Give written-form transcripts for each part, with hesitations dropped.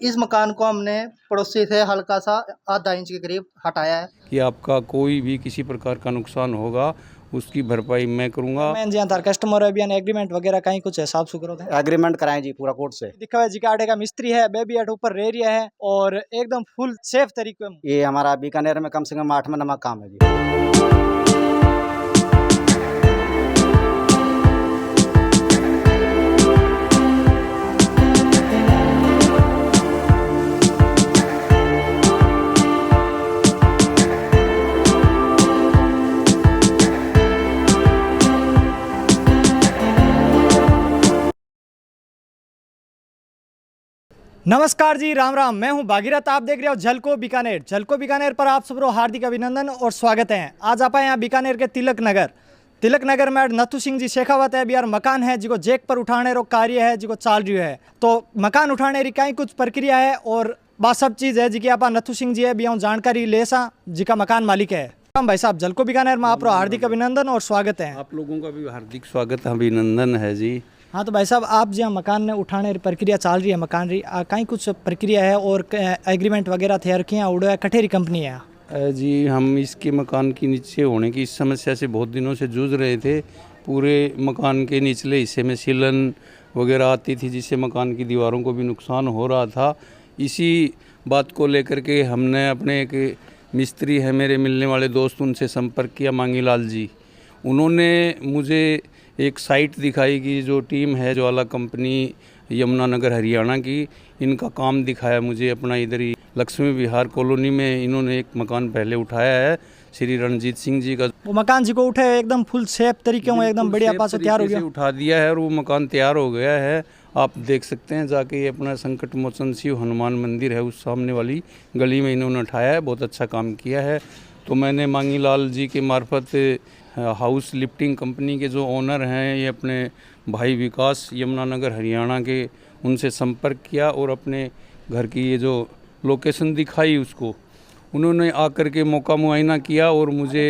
इस मकान को हमने पड़ोसी से हल्का सा आधा इंच के करीब हटाया है कि आपका कोई भी किसी प्रकार का नुकसान होगा उसकी भरपाई मैं करूंगा। मैं जी तार कस्टमर है अभियान एग्रीमेंट वगैरह कहीं कुछ हिसाब से करो एग्रीमेंट कराएं जी पूरा कोर्ट से। दिखा हुआ जी का आड़े का मिस्त्री है बेबी आट ऊपर रह रिया है और एकदम फुल सेफ तरीके में। ये हमारा बीकानेर में कम से कम 8वां 9वां काम है जी। नमस्कार जी, राम राम। मैं हूं भागीरथ, आप देख रहे हो झलको बीकानेर। झलको बीकानेर पर आप सबको हार्दिक अभिनंदन और स्वागत है। आज आप यहाँ बीकानेर के तिलक नगर में नथु सिंह जी शेखावत है बिहार मकान है जिको जैक पर उठाने रो कार्य है जिको चाल रही है। तो मकान उठाने री कई कुछ प्रक्रिया है और बात सब चीज़ है जिकी आप नथु सिंह जी है भी जानकारी ले सा जिका मकान मालिक है। भाई साहब, झलको बीकानेर में आपको हार्दिक अभिनंदन और स्वागत है। आप लोगों का भी हार्दिक स्वागत अभिनंदन है जी। हाँ, तो भाई साहब, आप जहाँ मकान ने उठाने की प्रक्रिया चल रही है मकान री कहीं कुछ प्रक्रिया है और एग्रीमेंट वगैरह थे रखे हैं उड़ो है कठेरी कंपनी है जी। हम इसके मकान के नीचे होने की इस समस्या से बहुत दिनों से जूझ रहे थे। पूरे मकान के निचले हिस्से में सीलन वगैरह आती थी जिससे मकान की दीवारों को भी नुकसान हो रहा था। इसी बात को लेकर के हमने अपने एक मिस्त्री है मेरे मिलने वाले दोस्त उनसे संपर्क किया, मांगीलाल जी। उन्होंने मुझे एक साइट दिखाई कि जो टीम है ज्वाला कंपनी यमुनानगर हरियाणा की, इनका काम दिखाया मुझे अपना इधर ही लक्ष्मी विहार कॉलोनी में। इन्होंने एक मकान पहले उठाया है श्री रणजीत सिंह जी का। वो मकान जी को उठे एकदम फुल सेफ तरीके में एकदम बढ़िया पास तैयार हो गया, उठा दिया है और वो मकान तैयार हो गया है। आप देख सकते हैं जाके, ये अपना संकट मोचन शिव हनुमान मंदिर है उस सामने वाली गली में इन्होंने उठाया है। बहुत अच्छा काम किया है। तो मैंने मांगीलाल जी के मार्फत हाउस लिफ्टिंग कंपनी के जो ओनर हैं ये अपने भाई विकास यमुनानगर हरियाणा के, उनसे संपर्क किया और अपने घर की ये जो लोकेशन दिखाई उसको उन्होंने आकर के मौका मुआयना किया और मुझे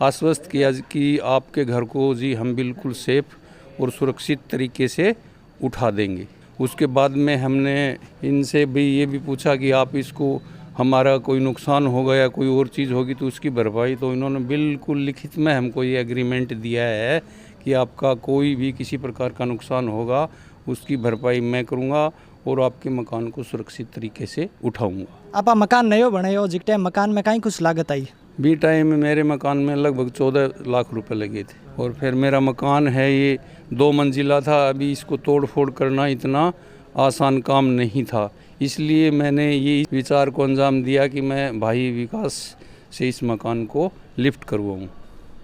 आश्वस्त किया कि आपके घर को जी हम बिल्कुल सेफ और सुरक्षित तरीके से उठा देंगे। उसके बाद में हमने इनसे भी ये भी पूछा कि आप इसको हमारा कोई नुकसान होगा या कोई और चीज़ होगी तो उसकी भरपाई, तो इन्होंने बिल्कुल लिखित में हमको ये एग्रीमेंट दिया है कि आपका कोई भी किसी प्रकार का नुकसान होगा उसकी भरपाई मैं करूँगा और आपके मकान को सुरक्षित तरीके से उठाऊँगा। आप मकान नयो बने हो जिक टाइम मकान में कहीं कुछ लागत आई बी टाइम में मेरे मकान में लगभग 14 लाख रुपए लगे थे और फिर मेरा मकान है ये 2 मंजिला था। अभी इसको तोड़ फोड़ करना इतना आसान काम नहीं था, इसलिए मैंने ये विचार को अंजाम दिया कि मैं भाई विकास से इस मकान को लिफ्ट करवाऊँ।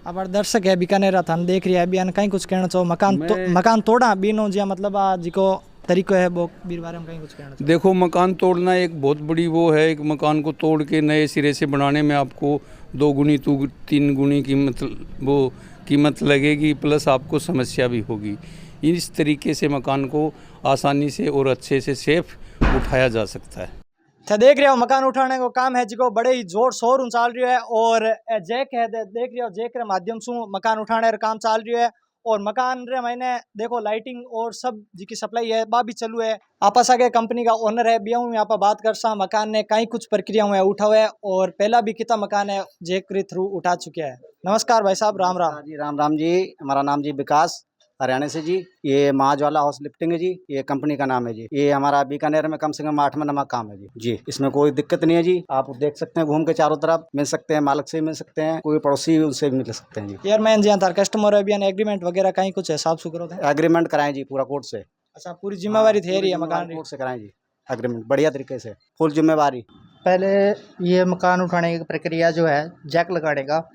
अब दर्शक है बीकानेर थान देख रही है अभियान कहीं कुछ कहना चाहो मकान तोड़ा बीनो जी मतलब जिको तरीको है वो बीर बारे में कहीं कुछ कहना चाहो। देखो, मकान तोड़ना एक बहुत बड़ी वो है। एक मकान को तोड़ के नए सिरे से बनाने में आपको 2 गुनी 3 गुनी कीमत लगेगी, प्लस आपको समस्या भी होगी। इस तरीके से मकान को आसानी से और अच्छे से सेफ उठाया जा सकता है। अच्छा, देख रहे हो मकान उठाने को काम है जिको बड़े ही जोर शोर चाल रही है और जैक है देख रहे हो जैक के माध्यम से मकान उठाने का काम चाल रही है और मकान रे मैंने देखो लाइटिंग और सब जिकी सप्लाई है बा भी चालू है। आपस आगे कंपनी का ओनर है बिया में आप बात कर सा मकान ने कई कुछ प्रक्रिया में उठा हुआ है और पहला भी कितना मकान है जैक के थ्रू उठा चुका है। नमस्कार भाई साहब, राम राम जी। राम राम जी। हमारा नाम जी विकास हरियाणा से जी। ये महाज्वाला हाउस लिफ्टिंग है जी, ये कंपनी का नाम है जी। ये हमारा बीकानेर में कम से कम 8वां 9वां काम है जी। इसमें कोई दिक्कत नहीं है जी। आप देख सकते हैं घूम के चारों तरफ मिल सकते हैं, मालिक से मिल सकते हैं, कोई पड़ोसी उनसे भी मिल सकते हैं जी। यार मैं जी तार कस्टमर अभियान एग्रीमेंट वगैरह कहीं कुछ हिसाब से करो एग्रीमेंट कराएं जी पूरा कोर्ट से। अच्छा, पूरी जिम्मेवारी थे रही है मकान कोर्ट से कराएं जी एग्रीमेंट बढ़िया तरीके से, फुल जिम्मेवारी। पहले ये मकान उठाने की प्रक्रिया जो है जैक लगाने का,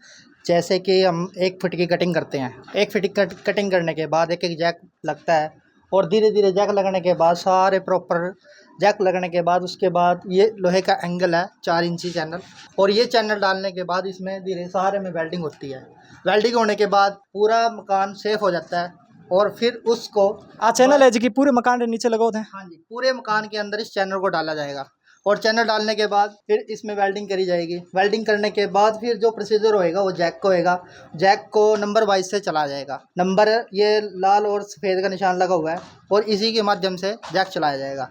जैसे कि हम 1 फीट की कटिंग करते हैं। 1 फीट की कटिंग करने के बाद एक जैक लगता है और धीरे धीरे जैक लगने के बाद सारे प्रॉपर जैक लगने के बाद उसके बाद ये लोहे का एंगल है 4 इंची चैनल, और ये चैनल डालने के बाद इसमें धीरे सारे में वेल्डिंग होती है। वेल्डिंग होने के बाद पूरा मकान सेफ हो जाता है और फिर उसको चैनल है जी कि पूरे मकान के नीचे लगो थे। हाँ जी, पूरे मकान के अंदर इस चैनल को डाला जाएगा और चैनल डालने के बाद फिर इसमें वेल्डिंग करी जाएगी। वेल्डिंग करने के बाद फिर जो प्रोसीजर होएगा वो जैक को होएगा। जैक को नंबर वाइज से चला जाएगा। नंबर ये लाल और सफ़ेद का निशान लगा हुआ है और इसी के माध्यम से जैक चलाया जाएगा।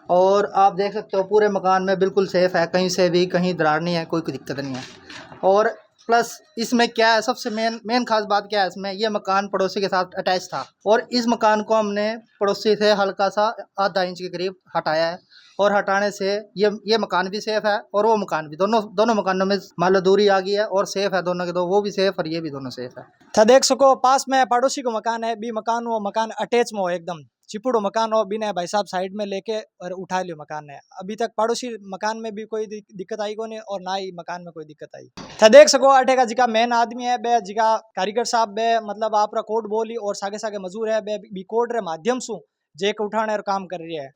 और आप देख सकते हो पूरे मकान में बिल्कुल सेफ़ है, कहीं से भी कहीं दरार नहीं है, कोई दिक्कत नहीं है। और प्लस इसमें क्या है, सबसे मेन खास बात क्या है इसमें, ये मकान पड़ोसी के साथ अटैच था और इस मकान को हमने पड़ोसी से हल्का सा आधा इंच के करीब हटाया है और हटाने से ये मकान भी सेफ़ है और वो मकान भी, दोनों मकानों में मान लो दूरी आ गई है और सेफ़ है दोनों के दो, वो भी सेफ़ और ये भी दोनों सेफ़ है। था देख सको पास में पड़ोसी को मकान है, बी मकान वो मकान अटैच में हो, एकदम चिपुड़ो मकान हो, बिना भाई साहब साइड में लेके और उठा लियो मकान है। अभी तक पड़ोसी मकान में भी कोई दिक्कत आई को नहीं और ना ही मकान में कोई दिक्कत आई। था देख सको अटे का जिका मेन आदमी है बे, जिका कारीगर साहब बे मतलब आप कोड बोली और सागे सागे मजूर है बे, बी कोड रे माध्यम सु जे के उठाने और काम कर रही है।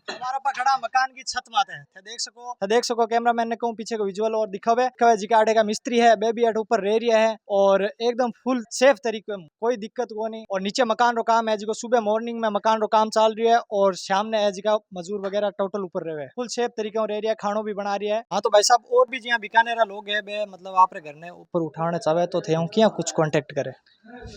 हमारा पखड़ा मकान की छत माते है, देख सको कैमरामैन ने कहूं पीछे को विजुअल और दिखावे जी आटे का मिस्त्री है बेबी अट ऊपर रह रहा है और एकदम फुल सेफ तरीके में, कोई दिक्कत को नहीं। और नीचे मकान रो काम है जो सुबह मॉर्निंग में मकान रो काम चल रही है और शाम ने जिका मजूर वगैरह टोटल ऊपर रहे, फुल सेफ तरीके में रह रही है, खानो भी बना रही है। हाँ तो भाई साहब और भी जिया बीकानेर लोग है बे मतलब आप घर ने ऊपर उठाने चाहे तो थे क्या कुछ कांटेक्ट करे।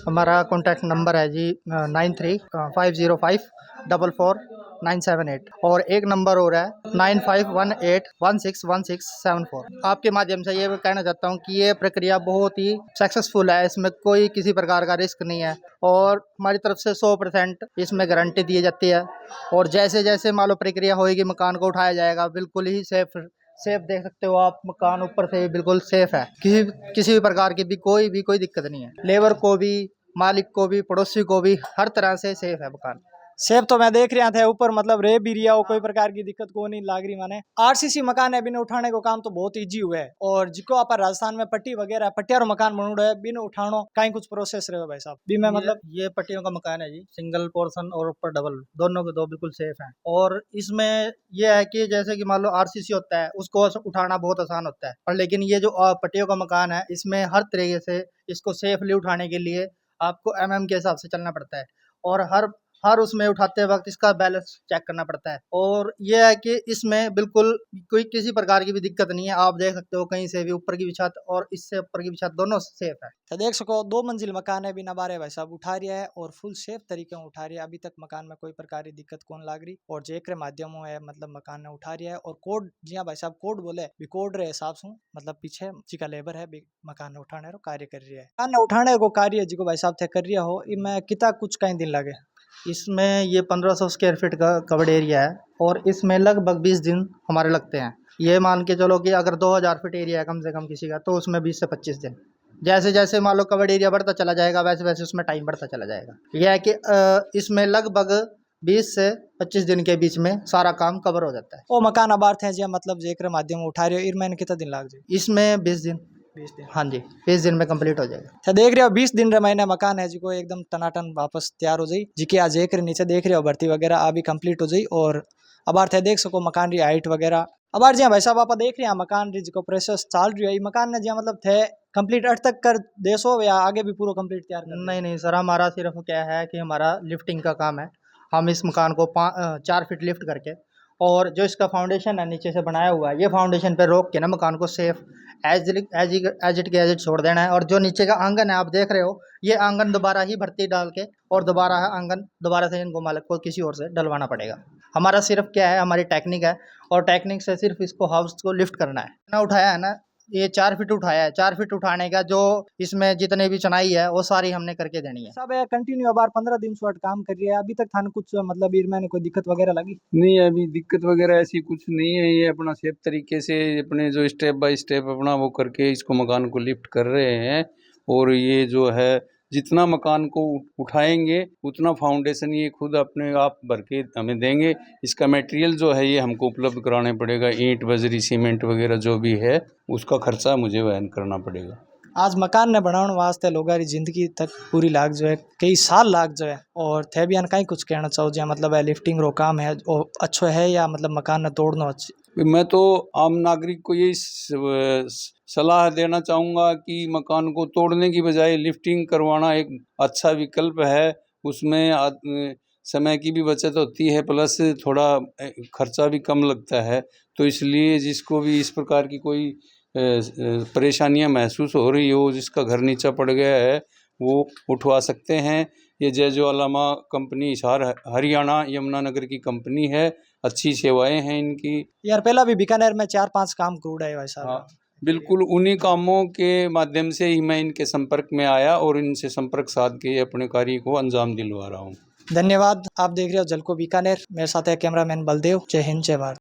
हमारा कॉन्टैक्ट नंबर है जी 93-505-44978 और एक नंबर हो रहा है 9518161674। आपके माध्यम से ये कहना चाहता हूँ कि ये प्रक्रिया बहुत ही सक्सेसफुल है, इसमें कोई किसी प्रकार का रिस्क नहीं है और हमारी तरफ से 100% इसमें गारंटी दी जाती है। और जैसे जैसे मान लो प्रक्रिया होगी मकान को उठाया जाएगा, बिल्कुल ही सेफ देख सकते हो आप, मकान ऊपर से बिल्कुल सेफ है, किसी भी प्रकार की भी कोई दिक्कत नहीं है, लेबर को भी, मालिक को भी, पड़ोसी को भी, हर तरह से सेफ है मकान। सेफ तो मैं देख रहा था ऊपर मतलब रे भी रिया हो, कोई प्रकार की दिक्कत को नहीं लाग रही माने। आरसीसी मकान है, बिना उठाने को काम तो बहुत इजी हुआ है और जिको आप राजस्थान में पट्टी वगैरह पट्टियारो मकान बनोड़ो है, बिना उठानो कहीं कुछ प्रोसेस रहे भाई साहब भी मैं मतलब ये पट्टियों का मकान है जी, सिंगल पोर्शन और ऊपर डबल, दोनों के दो बिल्कुल सेफ हैं। और इसमें यह है कि जैसे कि मान लो आरसीसी होता है उसको उठाना बहुत आसान होता है, और लेकिन ये जो पट्टियों का मकान है इसमें हर तरीके से इसको सेफली उठाने के लिए आपको एमएम के हिसाब से चलना पड़ता है और हर उसमें उठाते वक्त इसका बैलेंस चेक करना पड़ता है। और यह है कि इसमें बिल्कुल कोई किसी प्रकार की भी दिक्कत नहीं है, आप देख सकते हो कहीं से भी ऊपर की भी छत और इससे ऊपर की भी छत दोनों सेफ है। तो देख सको 2 मंजिल मकान है, बिना बारे भाई साहब उठा रहा है और फुल सेफ तरीके में उठा रहा है। अभी तक मकान में कोई प्रकार की दिक्कत कौन लाग रही और जेकर माध्यम है मतलब मकान ने उठा रहा है। और कोड जिया भाई साहब कोड बोले भी कोड रे हिसाब से मतलब पीछे जिका लेबर है मकान ने उठाने रो कार्य कर रही है। मकान ने उठाने को कार्य जिको भाई साहब थे कर रहा हो, इनमें कितना कुछ कहीं दिन लगे। इसमें ये 1500 स्क्वायर फीट का कवर्ड एरिया है और इसमें लगभग 20 दिन हमारे लगते हैं। ये मान के चलो कि अगर 2000 फीट एरिया है कम से कम किसी का, तो उसमें 20 से 25 दिन, जैसे जैसे मान लो कवर्ड एरिया बढ़ता चला जाएगा वैसे वैसे उसमें टाइम बढ़ता चला जाएगा। यह है कि इसमें लगभग 20 से 25 दिन के बीच में सारा काम कवर हो जाता है। वो मकान अबार्थ है जी मतलब जेकर माध्यम उठा रहे हो, इनमें कितना दिन लग जाए। इसमें 20 दिन। हाँ जी, 20 दिन में कंप्लीट हो जाएगा। अच्छा देख रहे हो 20 दिन रे महीने मकान है जी को एकदम टनाटन वापस तैयार हो जाई, जी के आज एक नीचे देख रहे हो भर्ती वगैरह अभी कंप्लीट हो जाई। और अब थे देख सको मकान री हाइट वगैरह अब जी भाई साहब आप देख रहे हैं मकान री जो प्रोसेस चल रही है, मकान ने जी मतलब थे कंप्लीट अर्थ तक कर देसो या आगे भी पूरा कंप्लीट तैयार कर? नहीं सर, हमारा सिर्फ क्या है कि हमारा लिफ्टिंग का काम है। हम इस मकान को 4 फीट लिफ्ट करके और जो इसका फाउंडेशन है नीचे से बनाया हुआ है, ये फाउंडेशन पे रोक के ना मकान को सेफ एज इट छोड़ देना है। और जो नीचे का आंगन है आप देख रहे हो, ये आंगन दोबारा ही भर्ती डाल के और दोबारा है आंगन दोबारा से इनको मालिक को किसी और से डलवाना पड़ेगा। हमारा सिर्फ क्या है, हमारी टेक्निक है और टेक्निक से सिर्फ इसको हाउस को लिफ्ट करना है ना। उठाया है ना, ये 4 फीट उठाया है, 4 फीट उठाने का जो इसमें जितने भी चनाई है वो सारी हमने करके देनी है। सब कंटिन्यू बार 15 दिन शॉर्ट काम कर रही है, अभी तक थाने कुछ मतलब मैंने कोई दिक्कत वगैरह लगी नहीं? अभी दिक्कत वगैरह ऐसी कुछ नहीं है, ये अपना सेफ तरीके से अपने जो स्टेप बाय स्टेप अपना वो करके इसको मकान को लिफ्ट कर रहे हैं। और ये जो है जितना मकान को उठाएंगे उतना फाउंडेशन ये खुद अपने आप भर के हमें देंगे। इसका मटेरियल जो है ये हमको उपलब्ध कराने पड़ेगा, ईंट बजरी सीमेंट वगैरह जो भी है उसका खर्चा मुझे वहन करना पड़ेगा। आज मकान ने बनाने वास्ते लोगों की जिंदगी तक पूरी लाग जो है, कई साल लाग जो है। और थे भी कहीं कुछ कहना चाहो जो मतलब है लिफ्टिंग रो काम है वो अच्छो है या मतलब मकान ने तोड़ना अच्छी? मैं तो आम नागरिक को यही सलाह देना चाहूँगा कि मकान को तोड़ने की बजाय लिफ्टिंग करवाना एक अच्छा विकल्प है। उसमें समय की भी बचत होती है, प्लस थोड़ा खर्चा भी कम लगता है। तो इसलिए जिसको भी इस प्रकार की कोई परेशानियां महसूस हो रही हो, जिसका घर नीचा पड़ गया है, वो उठवा सकते हैं। ये जय ज्वालामा कंपनी हिसार हरियाणा यमुनानगर की कंपनी है। अच्छी सेवाएं हैं इनकी। यार पहला भी बीकानेर में 4-5 काम क्रूड है भाई साहब। हाँ बिल्कुल, उन्हीं कामों के माध्यम से ही मैं इनके संपर्क में आया और इनसे संपर्क साध के अपने कार्य को अंजाम दिलवा रहा हूँ। धन्यवाद। आप देख रहे हो जलको बीकानेर, मेरे साथ है कैमरामैन बलदेव। जय हिंद, जय भारत।